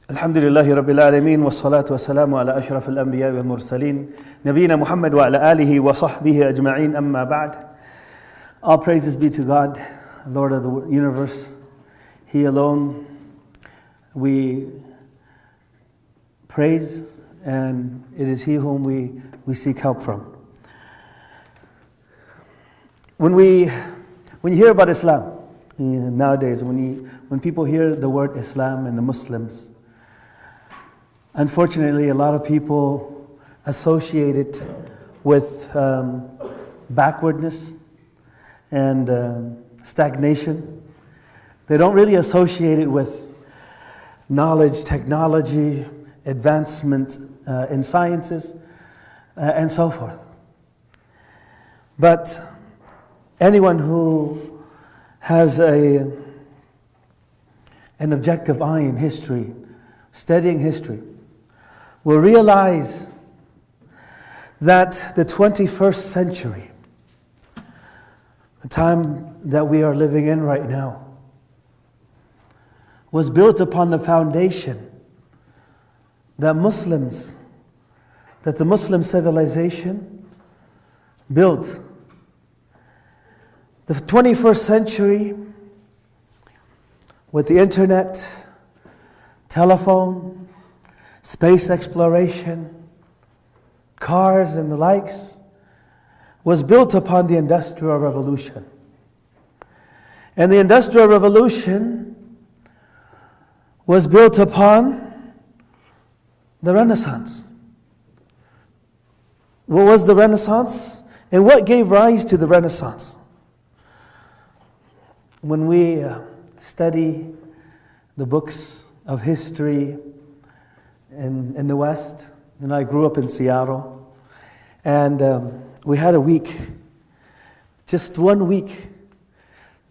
الحمد لله رب العالمين والصلاة والسلام على أشرف الأنبياء والمرسلين نبينا محمد وعلى آله وصحبه أجمعين أما بعد. All praises be to God, Lord of the universe. He alone we praise, and it is He whom we seek help from. When you hear about Islam, nowadays when people hear the word Islam and the Muslims, unfortunately, a lot of people associate it with backwardness and stagnation. They don't really associate it with knowledge, technology, advancement in sciences, and so forth. But anyone who has an objective eye in history, studying history, will realize that the 21st century, the time that we are living in right now, was built upon the foundation that the Muslim civilization built. The 21st century, with the internet, telephone, space exploration, cars and the likes, was built upon the Industrial Revolution. And the Industrial Revolution was built upon the Renaissance. What was the Renaissance? And what gave rise to the Renaissance? When we study the books of history in the West, and I grew up in Seattle, and we had a week, just 1 week,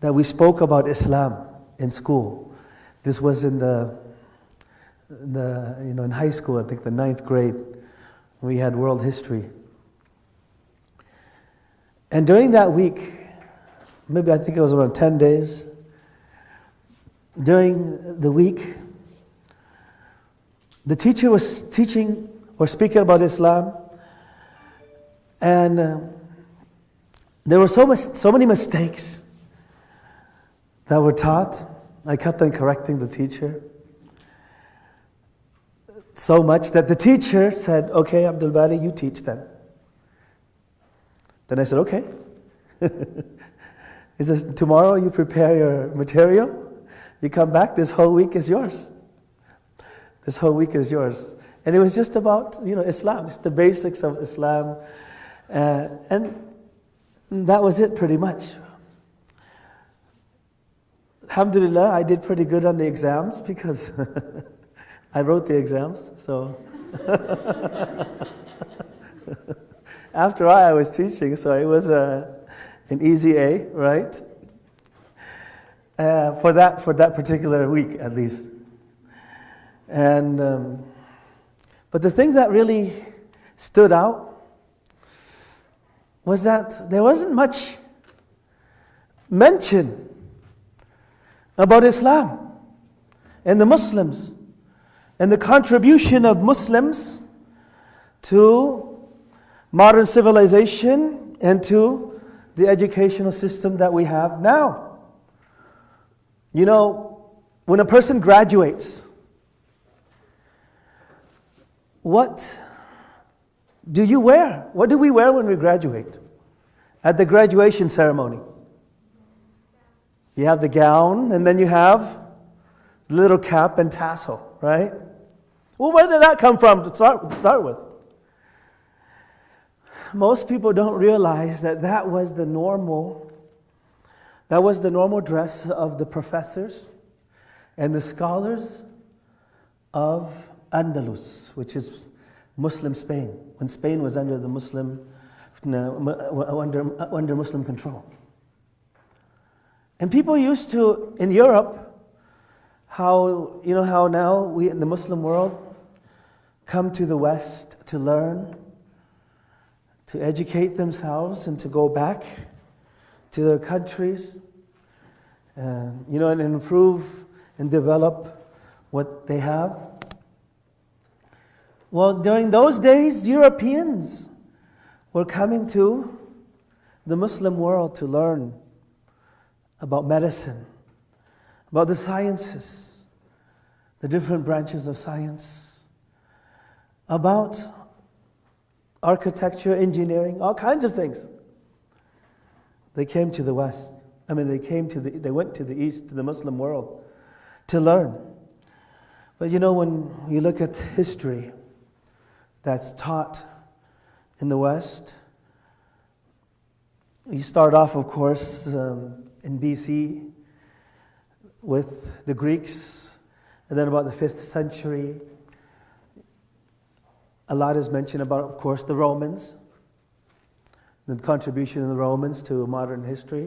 that we spoke about Islam in school. This was in in high school, I think the 9th grade, we had world history. And during that week, maybe I think it was around 10 days, during the week, the teacher was teaching or speaking about Islam, and there were so many mistakes that were taught. I kept on correcting the teacher, so much that the teacher said, "Okay, AbdulBary, you teach then." Then I said, "Okay." He says, "Tomorrow you prepare your material, you come back, this whole week is yours. This whole week is yours." And it was just about, Islam, just the basics of Islam. And that was it pretty much. Alhamdulillah, I did pretty good on the exams because I wrote the exams. So after all, I was teaching, so it was an easy A, right? For that particular week, at least. And but the thing that really stood out was that there wasn't much mention about Islam and the Muslims and the contribution of Muslims to modern civilization and to the educational system that we have now. When a person graduates, what do you wear? What do we wear when we graduate? At the graduation ceremony, you have the gown, and then you have the little cap and tassel, right? Well, where did that come from to start with? Most people don't realize that was the normal dress of the professors and the scholars of Andalus, which is Muslim Spain, when Spain was under the under Muslim control. And people used to, in Europe, how now we in the Muslim world come to the West to learn, to educate themselves, and to go back to their countries, and improve and develop what they have. Well, during those days, Europeans were coming to the Muslim world to learn about medicine, about the sciences, the different branches of science, about architecture, engineering, all kinds of things. They came to the West. They went to the East, to the Muslim world, to learn. But when you look at history that's taught in the West, you start off, of course, in BC with the Greeks, and then about the 5th century, a lot is mentioned about, of course, the Romans, the contribution of the Romans to modern history.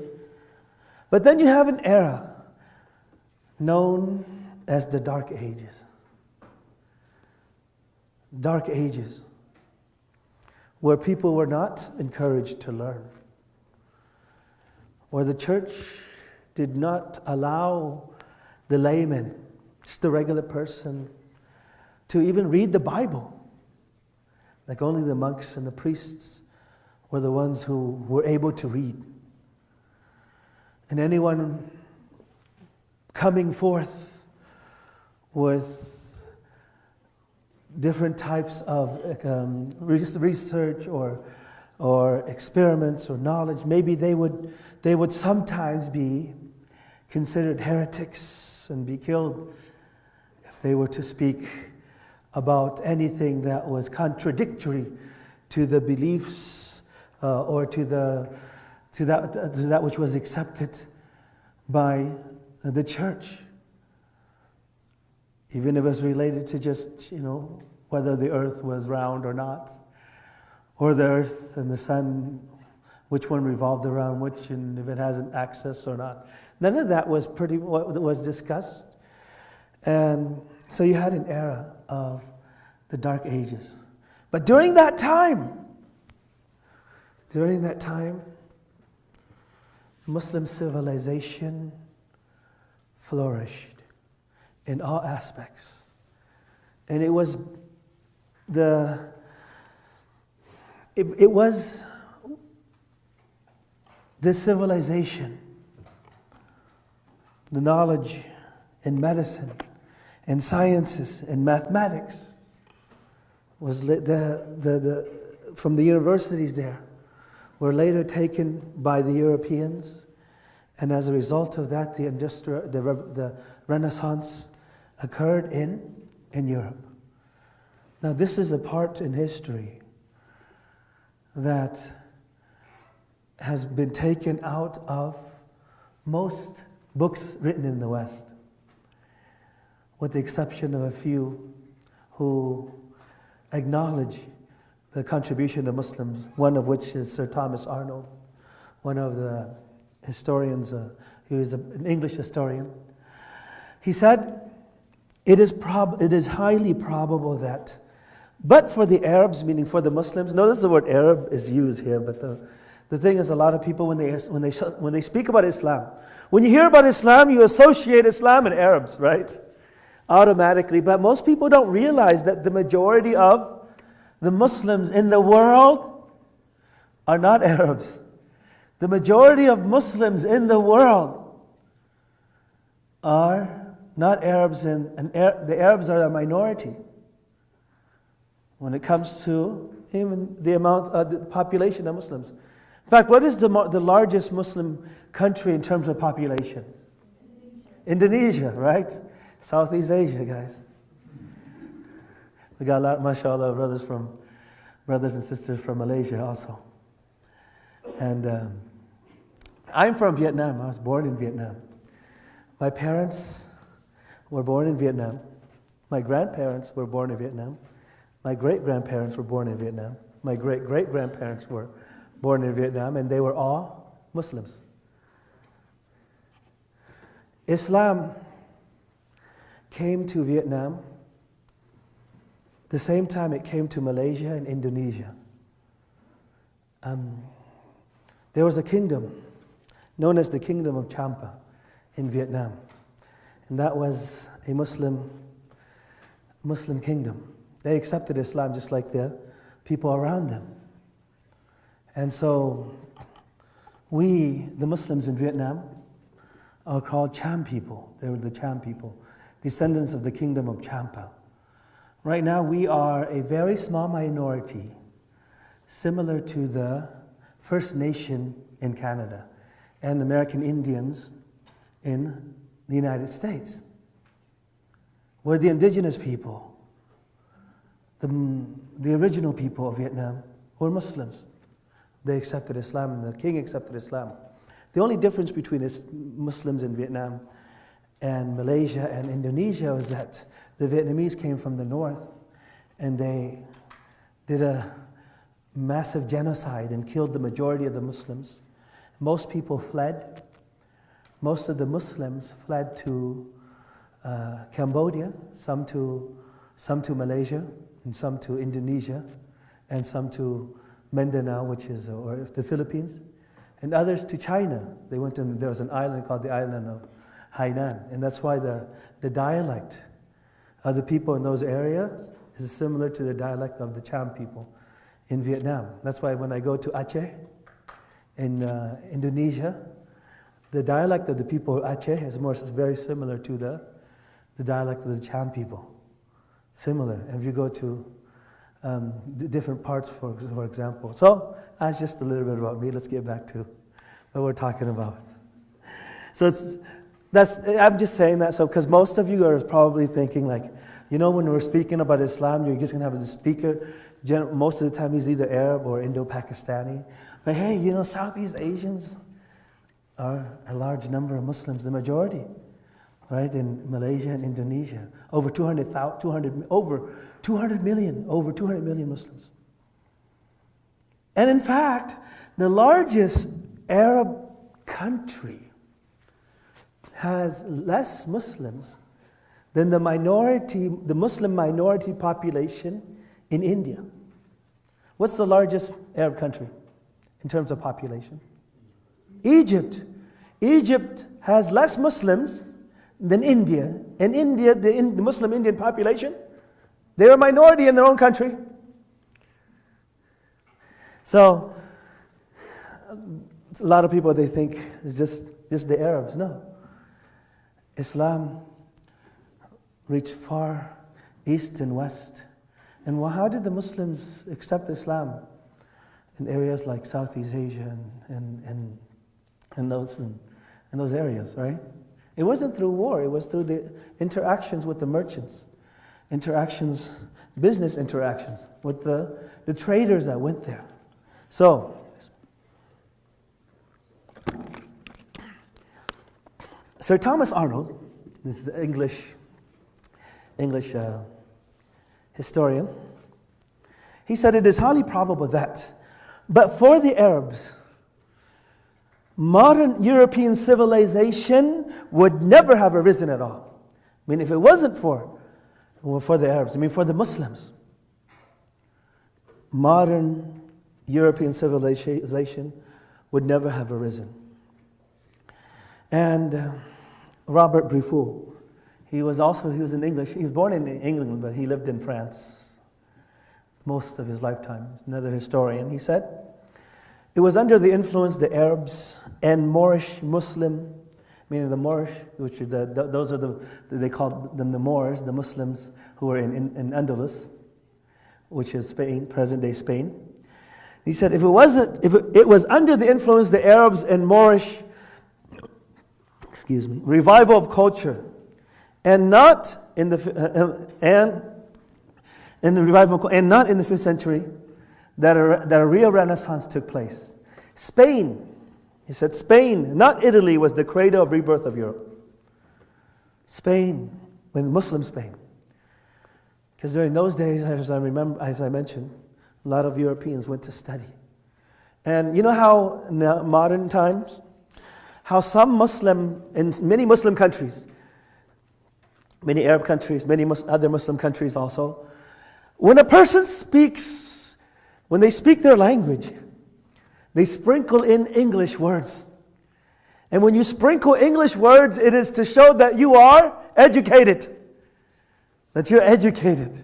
But then you have an era known as the Dark Ages. Dark Ages, where people were not encouraged to learn, where the church did not allow the layman, just the regular person, to even read the Bible. Like only the monks and the priests were the ones who were able to read. And anyone coming forth with different types of research or experiments or knowledge, maybe they would sometimes be considered heretics and be killed if they were to speak about anything that was contradictory to the beliefs or to that which was accepted by the church. Even if it was related to just, whether the earth was round or not, or the earth and the sun, which one revolved around which, and if it has an axis or not. None of that was what was discussed. And so you had an era of the Dark Ages. But during that time, Muslim civilization flourished in all aspects. And it was the civilization, the knowledge in medicine and sciences and mathematics was from the universities there were later taken by the Europeans, and as a result of that, the Renaissance occurred in Europe. Now, this is a part in history that has been taken out of most books written in the West, with the exception of a few who acknowledge the contribution of Muslims, one of which is Sir Thomas Arnold, one of the historians, he was an English historian. He said, it is highly probable that, but for the Arabs, meaning for the Muslims, notice the word Arab is used here, but the thing is, a lot of people, when they speak about Islam, when you hear about Islam, you associate Islam and Arabs, right? Automatically. But most people don't realize that the majority of the Muslims in the world are not Arabs. The majority of Muslims in the world are not Arabs, and the Arabs are a minority when it comes to even the amount of the population of Muslims. In fact, what is the largest Muslim country in terms of population? Indonesia, right? Southeast Asia, guys. We got a lot, mashallah, brothers and sisters from Malaysia also. And I'm from Vietnam. I was born in Vietnam. My parents were born in Vietnam. My grandparents were born in Vietnam. My great-grandparents were born in Vietnam. My great-great-grandparents were born in Vietnam, and they were all Muslims. Islam came to Vietnam the same time it came to Malaysia and Indonesia. There was a kingdom known as the Kingdom of Champa in Vietnam, and that was a Muslim kingdom. They accepted Islam just like the people around them. And so we, the Muslims in Vietnam, are called Cham people. They were the Cham people, descendants of the kingdom of Champa. Right now we are a very small minority, similar to the First Nation in Canada and American Indians in the United States. We're the indigenous people. The original people of Vietnam were Muslims. They accepted Islam and the king accepted Islam. The only difference between Muslims in Vietnam and Malaysia and Indonesia was that the Vietnamese came from the north and they did a massive genocide and killed the majority of the Muslims. Most people fled. Most of the Muslims fled to Cambodia, some to Malaysia, and some to Indonesia, and some to Mindanao, which is or the Philippines, and others to China. They went and there was an island called the island of Hainan, and that's why the dialect of the people in those areas is similar to the dialect of the Cham people in Vietnam. That's why when I go to Aceh in Indonesia, the dialect of the people of Aceh is very similar to the dialect of the Cham people. Similar. And if you go to the different parts, for example. So that's just a little bit about me. Let's get back to what we're talking about. So I'm just saying that because most of you are probably thinking like, when we're speaking about Islam, you're just going to have a speaker. Most of the time he's either Arab or Indo-Pakistani. But hey, Southeast Asians are a large number of Muslims, the majority, right? In Malaysia and Indonesia, over 200 million Muslims. And in fact, the largest Arab country has less Muslims than the Muslim minority population in India. What's the largest Arab country in terms of population? Egypt. Egypt has less Muslims than India. And India, the Muslim Indian population, they're a minority in their own country. So, a lot of people, they think it's just the Arabs. No. Islam reached far east and west. And how did the Muslims accept Islam in areas like Southeast Asia and those areas, right? It wasn't through war. It was through the interactions with the merchants, business interactions with the traders that went there. So, Sir Thomas Arnold, this is an English historian, he said it is highly probable that, but for the Arabs, modern European civilization would never have arisen at all. I mean, if it wasn't for the Arabs, for the Muslims, modern European civilization would never have arisen. And Robert Briffault, he was in English. He was born in England, but he lived in France most of his lifetime. He's another historian. He said, it was under the influence of the Arabs and Moorish Muslim, meaning the Moorish, which is they called them the Moors, the Muslims who were in Andalus, which is Spain, present-day Spain. He said, if it was under the influence of the Arabs and Moorish, revival of culture, and not in the 5th century, that a real Renaissance took place. Spain, he said, Spain, not Italy, was the cradle of rebirth of Europe. Spain, Muslim Spain. Because during those days, as I mentioned, a lot of Europeans went to study. And you know how in modern times, how in many Muslim countries, many Arab countries, many other Muslim countries also, when a person speaks, when they speak their language, they sprinkle in English words. And when you sprinkle English words, it is to show that you are educated. That you're educated.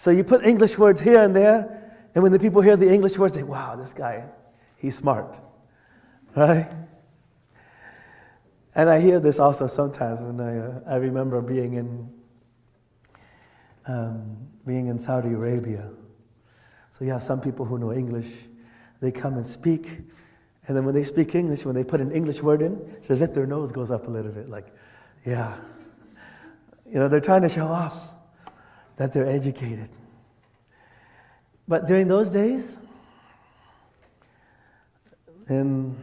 So you put English words here and there, and when the people hear the English words, they say, wow, this guy, he's smart, right? And I hear this also sometimes when I remember being in Saudi Arabia. So you have some people who know English, they come and speak, and then when they speak English, when they put an English word in, it's as if their nose goes up a little bit, like, yeah. You know, they're trying to show off that they're educated. But during those days, in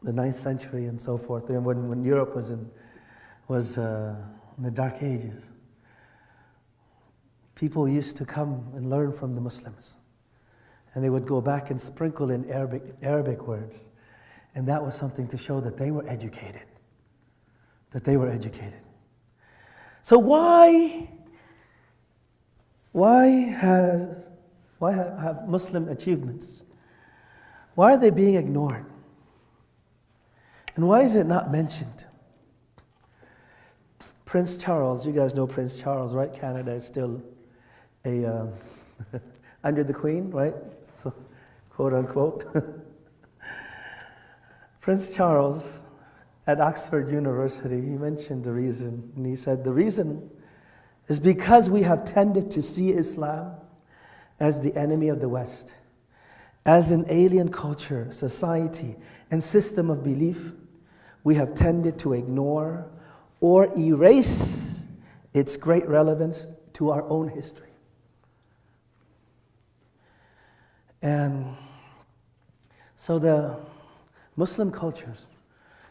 the 9th century and so forth, and when Europe was in the Dark Ages, people used to come and learn from the Muslims. And they would go back and sprinkle in Arabic words. And that was something to show that they were educated. That they were educated. So why have Muslim achievements? Why are they being ignored? And why is it not mentioned? Prince Charles, you guys know Prince Charles, right? Canada is still a under the Queen, right? So, quote unquote. Prince Charles at Oxford University, he mentioned the reason, and he said, the reason is because we have tended to see Islam as the enemy of the West, as an alien culture, society, and system of belief. We have tended to ignore or erase its great relevance to our own history. And so the Muslim cultures,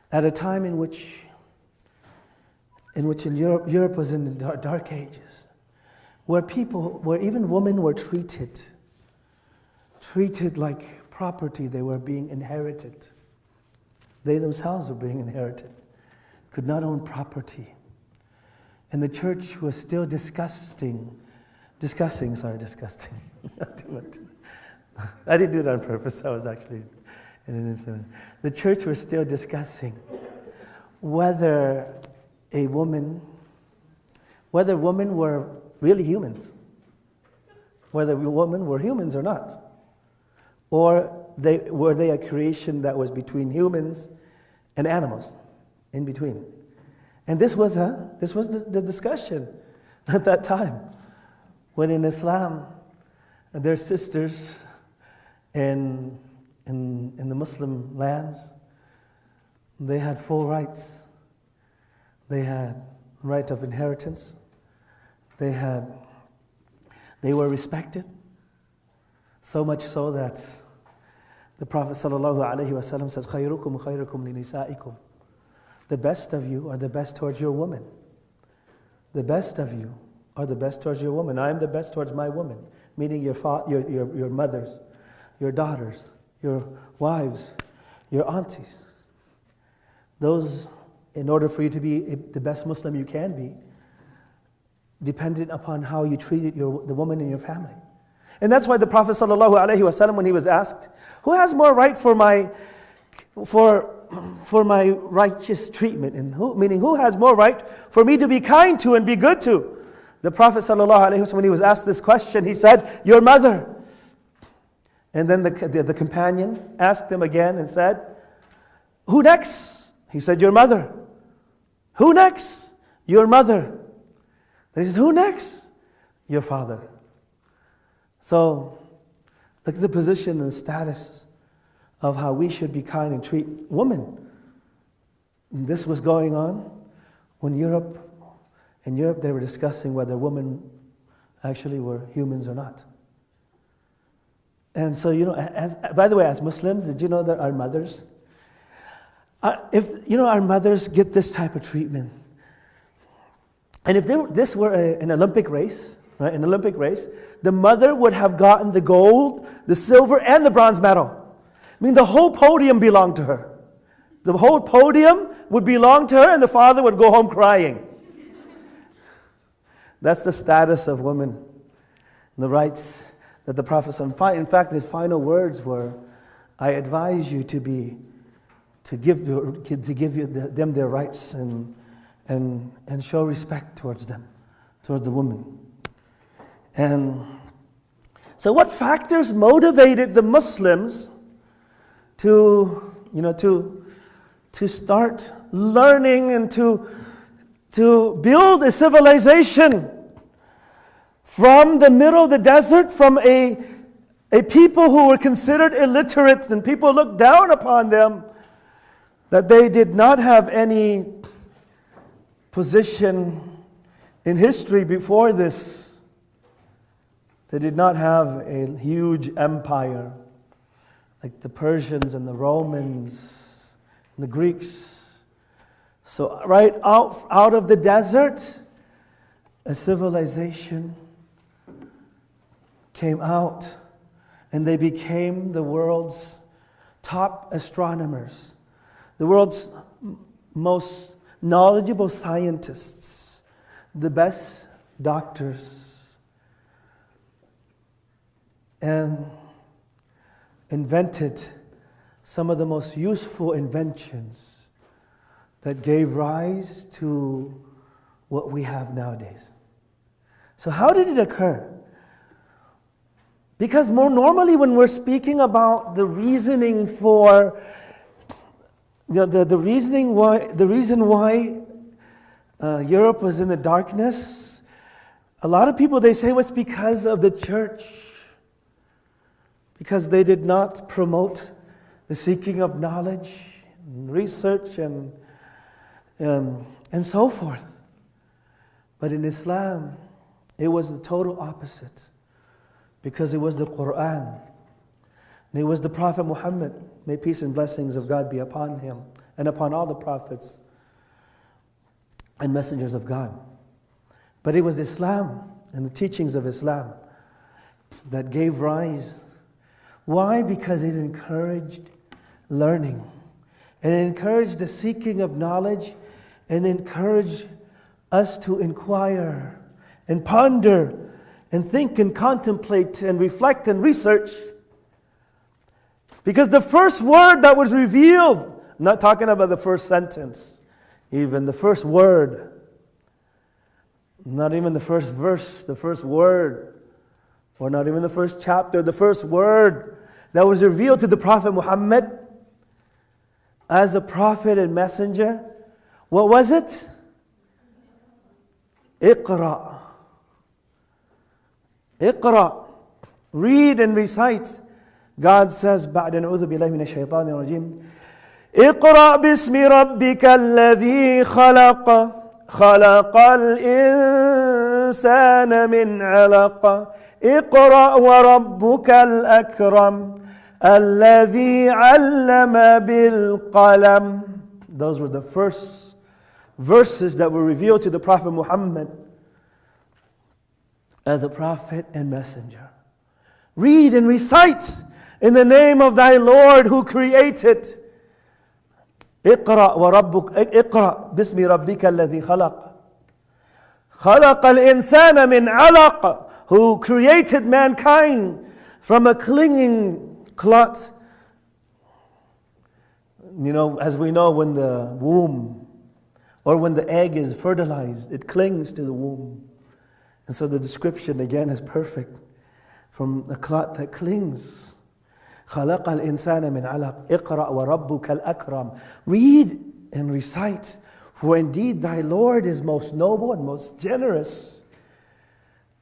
at a time in which in Europe was in the Dark Ages, where even women were treated like property, they were being inherited. They themselves were being inherited, could not own property. And the church was still discussing. I didn't do it on purpose. I was actually in an incident. The church was still discussing whether women were really humans, whether women were humans or not, or were they a creation that was between humans and animals, in between. And this was the discussion at that time, when in Islam, their sisters in the Muslim lands, they had full rights. They had right of inheritance. They were respected. So much so that the Prophet ﷺ said, "Khayrukum khayrukum li nisaikum." The best of you are the best towards your woman. The best of you are the best towards your woman. I am the best towards my woman, meaning your mothers, your daughters, your wives, your aunties. Those, in order for you to be the best Muslim you can be, dependent upon how you treated the woman in your family. And that's why the Prophet ﷺ, when he was asked, who has more right for my righteous treatment, and who has more right for me to be kind to and be good to? The Prophet ﷺ, when he was asked this question, he said, your mother. And then the companion asked him again and said, who next? He said, your mother. Who next? Your mother. Then he says, who next? Your father. So, look at the position and the status of how we should be kind and treat women. And this was going on when in Europe they were discussing whether women actually were humans or not. And so, by the way, as Muslims, did you know that our mothers, our mothers get this type of treatment? And if this were an Olympic race, right, an Olympic race, the mother would have gotten the gold, the silver, and the bronze medal. I mean, the whole podium belonged to her. The whole podium would belong to her, and the father would go home crying. That's the status of women, the rights that the Prophet, in fact, his final words were, I advise you to give them their rights and show respect towards them, towards the woman. And so what factors motivated the Muslims to start learning and to build a civilization from the middle of the desert, from a people who were considered illiterate and people looked down upon them, that they did not have any position in history before this. They did not have a huge empire like the Persians and the Romans and the Greeks. So right out of the desert, a civilization came out, and they became the world's top astronomers, the world's most knowledgeable scientists, the best doctors, and invented some of the most useful inventions that gave rise to what we have nowadays. So how did it occur? Because more normally when we're speaking about the reasoning for the reason why Europe was in the darkness, a lot of people, they say it's because of the church, because they did not promote the seeking of knowledge and research and so forth. But in Islam, it was the total opposite, because it was the Quran, and it was the Prophet Muhammad, may peace and blessings of God be upon him and upon all the prophets and messengers of God. But it was Islam and the teachings of Islam that gave rise. Why? Because it encouraged learning, and it encouraged the seeking of knowledge, and encouraged us to inquire and ponder and think and contemplate and reflect and research. Because the first word that was revealed, I'm not talking about the first sentence, even the first word, not even the first verse, the first word, or not even the first chapter, the first word that was revealed to the Prophet Muhammad as a prophet and messenger, what was it? Iqra. Iqra. Read and recite. God says, بعد نعوذ بالله من الشيطان الرجيم اقرأ باسم ربك الذي خلق خلق الإنسان من علق اقرأ وربك الأكرم الذي علم بالقلم. Those were the first verses that were revealed to the Prophet Muhammad as a prophet and messenger. Read and recite in the name of thy Lord who created. اقرأ وربك اقرأ باسم ربك الذي خلق خلق الإنسان من علق, who created mankind from a clinging clot. You know, as we know, when the womb or when the egg is fertilized, it clings to the womb. And so the description again is perfect. From the clot that clings. خَلَقَ الْإِنسَانَ مِنْ عَلَقٍ اقْرَأْ وَرَبُّكَ الْأَكْرَمُ. Read and recite, for indeed thy Lord is most noble and most generous.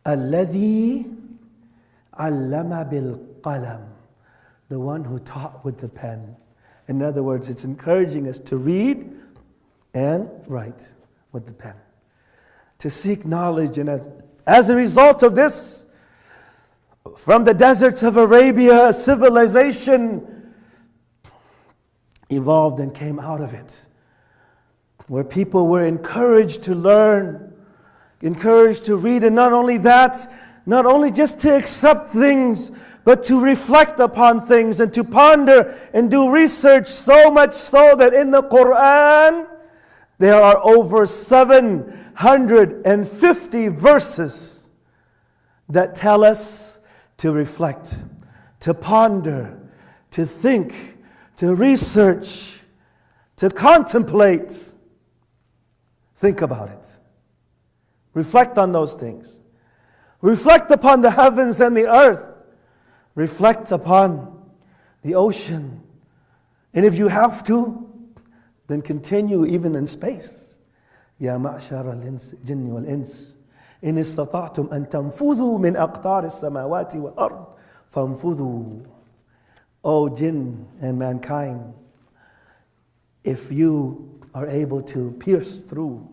الَّذِي عَلَّمَ بِالْقَلَمِ. The one who taught with the pen. In other words, it's encouraging us to read and write with the pen, to seek knowledge. And as a result of this, from the deserts of Arabia, a civilization evolved and came out of it, where people were encouraged to learn, encouraged to read, and not only that, not only just to accept things, but to reflect upon things and to ponder and do research, so much so that in the Quran, there are over 750 verses that tell us to reflect, to ponder, to think, to research, to contemplate. Think about it. Reflect on those things. Reflect upon the heavens and the earth. Reflect upon the ocean. And if you have to, then continue even in space. يا معشر الجن والإنس إن استطعتم أن تنفذوا من أقطار السماوات والأرض فانفذوا. O jinn and mankind, if you are able to pierce through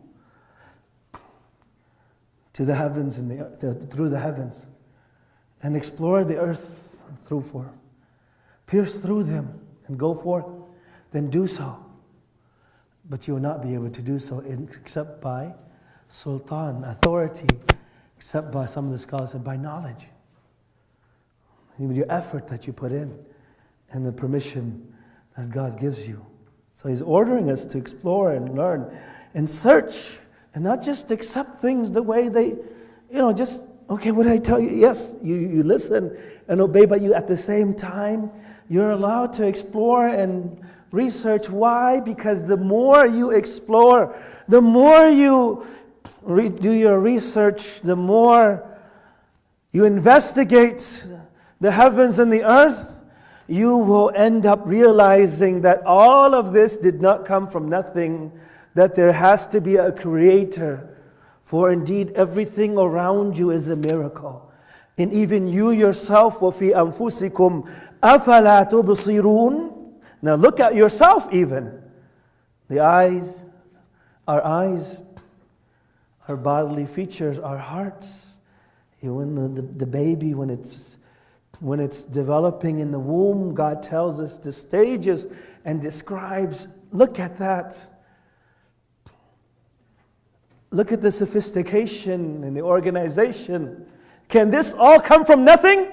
to the heavens and through the heavens and explore the earth pierce through them and go forth, then do so. But you will not be able to do so except by sultan, authority, except by, some of the scholars said, by knowledge. Your effort that you put in and the permission that God gives you. So He's ordering us to explore and learn and search and not just accept things the way they, just, okay, what did I tell you? Yes, you listen and obey, but you at the same time, you're allowed to explore and research. Why? Because the more you explore, the more you do your research, the more you investigate the heavens and the earth, you will end up realizing that all of this did not come from nothing, that there has to be a creator. For indeed, everything around you is a miracle. And even you yourself, وَفِي أَنفُسِكُمْ أَفَلَا تُبْصِرُونَ. Now look at yourself even. The eyes, our bodily features, our hearts. When the baby, when it's developing in the womb, God tells us the stages and describes, look at that. Look at the sophistication and the organization. Can this all come from nothing?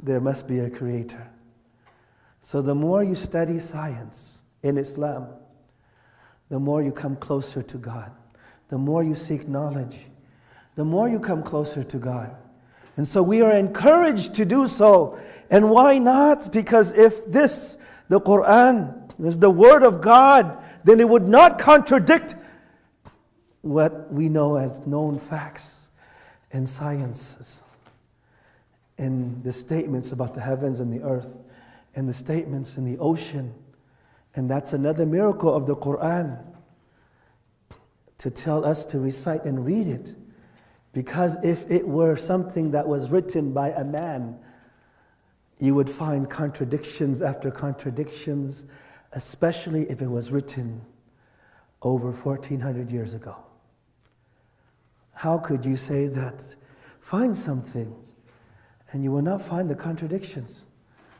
There must be a creator. So the more you study science in Islam, the more you come closer to God. The more you seek knowledge, the more you come closer to God. And so we are encouraged to do so. And why not? Because if the Quran, is the Word of God, then it would not contradict what we know as known facts and sciences. And the statements about the heavens and the earth, and the statements in the ocean. And that's another miracle of the Quran, to tell us to recite and read it. Because if it were something that was written by a man, you would find contradictions after contradictions, especially if it was written over 1400 years ago. How could you say that? Find something and you will not find the contradictions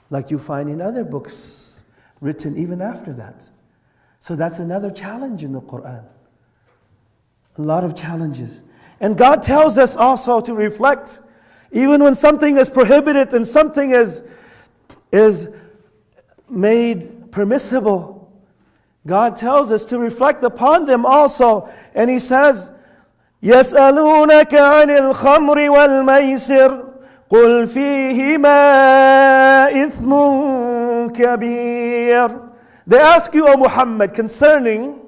like you find in other books written even after that. So that's another challenge in the Quran. A lot of challenges. And God tells us also to reflect, even when something is prohibited and something is made permissible. God tells us to reflect upon them also. And He says, يَسْأَلُونَكَ عَنِ الْخَمْرِ وَالْمَيْسِرِ قُلْ فِيهِمَا إِثْمٌ كَبِيرٌ. They ask you, O Muhammad, concerning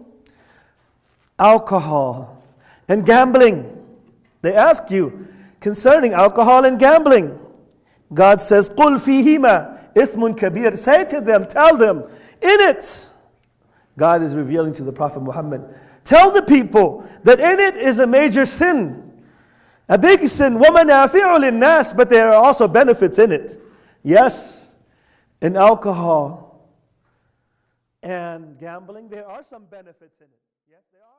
alcohol and gambling. They ask you concerning alcohol and gambling. God says, قُلْ فِيهِمَا إِثْمٌ كَبِيرٌ. Say to them, tell them, in it, God is revealing to the Prophet Muhammad, tell the people that in it is a major sin, a big sin, وَمَنَافِعُ لِلنَّاسِ, but there are also benefits in it. Yes, in alcohol and gambling, there are some benefits in it. Yes, there are.